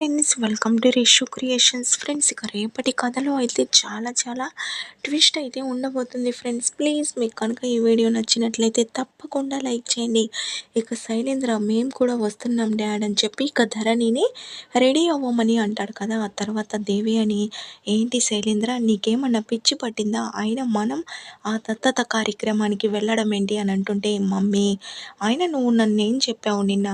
Friends, welcome to Rishu creations. Friends, ఇక రేపటి కథలో అయితే చాలా చాలా ట్విస్ట్ అయితే ఉండబోతుంది ఫ్రెండ్స్. ప్లీజ్ మీకు కనుక ఈ వీడియో నచ్చినట్లయితే తప్పకుండా లైక్ చేయండి. ఇక శైలేంద్ర మేము కూడా వస్తున్నాం డాడ్ అని చెప్పి ఇక ధరణిని రెడీ అవ్వమని అంటాడు కదా. ఆ తర్వాత దేవి అని, ఏంటి శైలేంద్ర నీకేమన్నా పిచ్చి పట్టిందా, అయినా మనం ఆ దత్తత కార్యక్రమానికి వెళ్ళడం ఏంటి అని అంటుంటే, మమ్మీ అయినా నువ్వు నన్ను ఏం చెప్పావు నిన్న,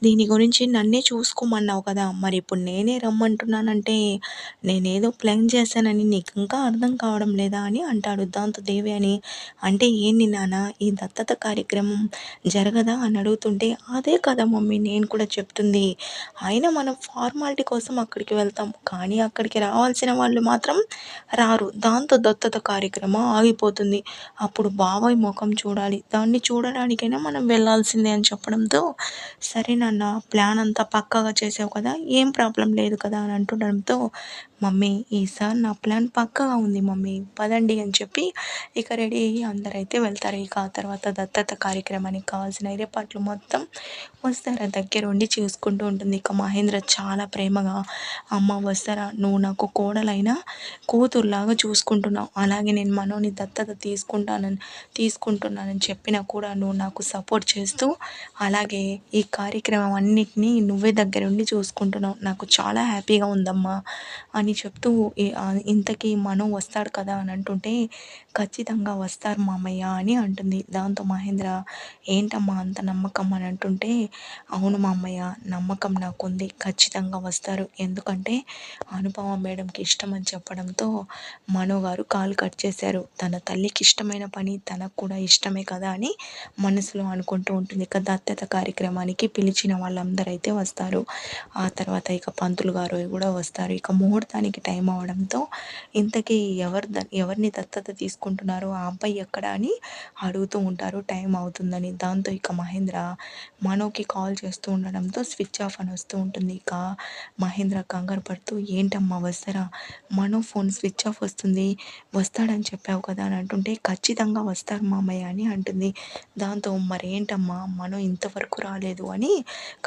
దీని గురించి నన్నే చూసుకోమన్నావు కదా, మరి ఇప్పుడు నేనే రమ్మంటున్నానంటే నేనేదో ప్లాన్ చేశానని నీకు ఇంకా అర్థం కావడం లేదా అని అంటాడు. దాంతో దేవి అని, అంటే ఏంటి నాన్న ఈ దత్తత కార్యక్రమం జరగదా అని అడుగుతుంటే, అదే కదా మమ్మీ నేను కూడా చెప్తుంది. అయినా మనం ఫార్మాలిటీ కోసం అక్కడికి వెళ్తాం, కానీ అక్కడికి రావాల్సిన వాళ్ళు మాత్రం రారు. దాంతో దత్తత కార్యక్రమం ఆగిపోతుంది. అప్పుడు బాబాయ్ ముఖం చూడాలి, దాన్ని చూడడానికైనా మనం వెళ్ళాల్సిందే అని చెప్పడంతో, సరే నాన్న ప్లాన్ అంతా పక్కాగా చేసావు కదా, ఏం ప్రాబ్లం లేదు కదా అని అంటుండడంతో, మమ్మీ ఈసారి నా ప్లాన్ పక్కాగా ఉంది మమ్మీ పదండి అని చెప్పి ఇక రెడీ అయ్యి అందరైతే వెళ్తారు. ఇక ఆ తర్వాత దత్తత కార్యక్రమానికి కావాల్సిన ఏర్పాట్లు మొత్తం వస్తారా దగ్గర ఉండి చూసుకుంటూ ఉంటుంది. ఇక మహేంద్ర చాలా ప్రేమగా, అమ్మ వస్తారా నువ్వు నాకు కోడలైనా కూతురులాగా చూసుకుంటున్నావు, అలాగే నేను మనోని దత్తత తీసుకుంటున్నానని చెప్పినా కూడా నువ్వు నాకు సపోర్ట్ చేస్తూ, అలాగే ఈ కార్యక్రమం అన్నిటినీ నువ్వే దగ్గరుండి చూసుకుంటున్నావు, నాకు చాలా హ్యాపీగా ఉందమ్మా అని చెప్తూ, ఇంతకీ మనో వస్తాడు కదా అని అంటుంటే, ఖచ్చితంగా వస్తారు మామయ్య అని అంటుంది. దాంతో మహేంద్ర, ఏంటమ్మా అంత నమ్మకం అని అంటుంటే, అవును మామయ్య నమ్మకం నాకుంది, ఖచ్చితంగా వస్తారు, ఎందుకంటే అనుపమ మేడంకి ఇష్టం అని చెప్పడంతో మనో గారు కాలు కట్ చేశారు, తన తల్లికి ఇష్టమైన పని తనకు కూడా ఇష్టమే కదా అని మనసులో అనుకుంటూ ఉంటుంది. ఇక దత్తత కార్యక్రమానికి పిలిచిన వాళ్ళందరూ అయితే వస్తారు. ఆ తర్వాత ఇక పంతులు గారు కూడా వస్తారు. ఇక ముహూర్తానికి టైం అవడంతో, ఇంతకీ ఎవరిని దత్తత తీసుకుంటున్నారో ఆ అబ్బాయి ఎక్కడ అని అడుగుతూ ఉంటారు టైం అవుతుందని. దాంతో ఇక మహేంద్ర మనోకి కాల్ చేస్తూ ఉండడంతో స్విచ్ ఆఫ్ అని వస్తూ ఉంటుంది. ఇక మహేంద్ర కంగారు పడుతూ, ఏంటమ్మా వస్తారా, మనో ఫోన్ స్విచ్ ఆఫ్ వస్తుంది, వస్తాడని చెప్పావు కదా అని అంటుంటే, ఖచ్చితంగా వస్తారు మామయ్య అని అంటుంది. దాంతో మరేంటమ్మా మనో ఇంతవరకు రాలేదు అని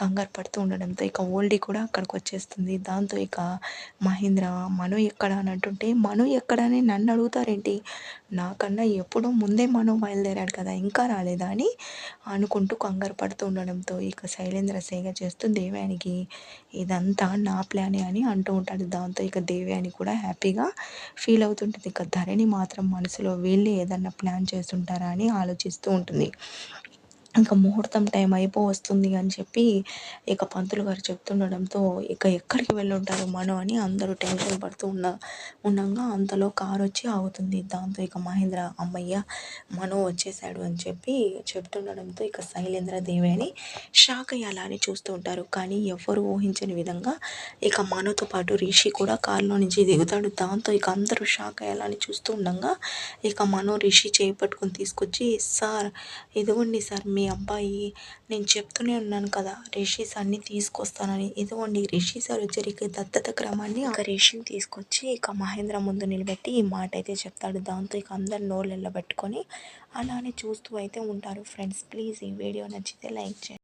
కంగారు పడుతూ ఉండడంతో ఇక ఓల్డీ కూడా అక్కడికి వచ్చేస్తుంది. దాంతో ఇక మహేంద్ర మను ఎక్కడ అని అంటుంటే, మను ఎక్కడ అని నన్ను అడుగుతారేంటి, నాకన్నా ఎప్పుడో ముందే మను బయలుదేరాడు కదా, ఇంకా రాలేదా అని అనుకుంటూ కంగారు పడుతూ ఉండడంతో ఇక శైలేంద్ర సేగ చేస్తూ దేవయానికి, ఇదంతా నా ప్లానే అని అంటూ ఉంటాడు. దాంతో ఇక దేవయాని కూడా హ్యాపీగా ఫీల్ అవుతుంటుంది. ఇక ధరణి మాత్రం మనసులో వీళ్ళే ఏదన్నా ప్లాన్ చేస్తుంటారా అని ఆలోచిస్తూ ఉంటుంది. ఇంకా ముహూర్తం టైం వస్తుంది అని చెప్పి ఇక పంతులు గారు చెప్తుండడంతో, ఇక ఎక్కడికి వెళ్ళుంటారు మనో అని అందరూ టెన్షన్ పడుతూ ఉండగా అంతలో కారు వచ్చి ఆగుతుంది. దాంతో ఇక మహేంద్ర, అమ్మయ్య మనో వచ్చేసాడు అని చెప్పి చెప్తుండడంతో ఇక శైలేంద్ర దేవయాని షాక్ అయ్యి అలానే చూస్తూ ఉంటారు. కానీ ఎవ్వరూ ఊహించని విధంగా ఇక మనోతో పాటు రిషి కూడా కారులో నుంచి దిగుతాడు. దాంతో ఇక అందరూ షాక్ అయ్యి అలానే చూస్తూ ఉండగా ఇక మనో రిషి చేయి పట్టుకొని తీసుకొచ్చి, సార్ ఇదిగోండి సార్ మీ అబ్బాయి, నేను చెప్తూనే ఉన్నాను కదా రిషి సార్ని తీసుకొస్తానని, ఇదిగోండి రిషి సార్ వచ్చారు. ఇక దత్తత క్రమాన్ని ఇక రిషిని తీసుకొచ్చి ఇక మహేంద్ర ముందు నిలబెట్టి ఈ మాట అయితే చెప్తాడు. దాంతో ఇక అందరు నోళ్ళు వెళ్ళబెట్టుకొని అలానే చూస్తూ అయితే ఉంటారు. ఫ్రెండ్స్, ప్లీజ్ ఈ వీడియో నచ్చితే లైక్ చేయండి.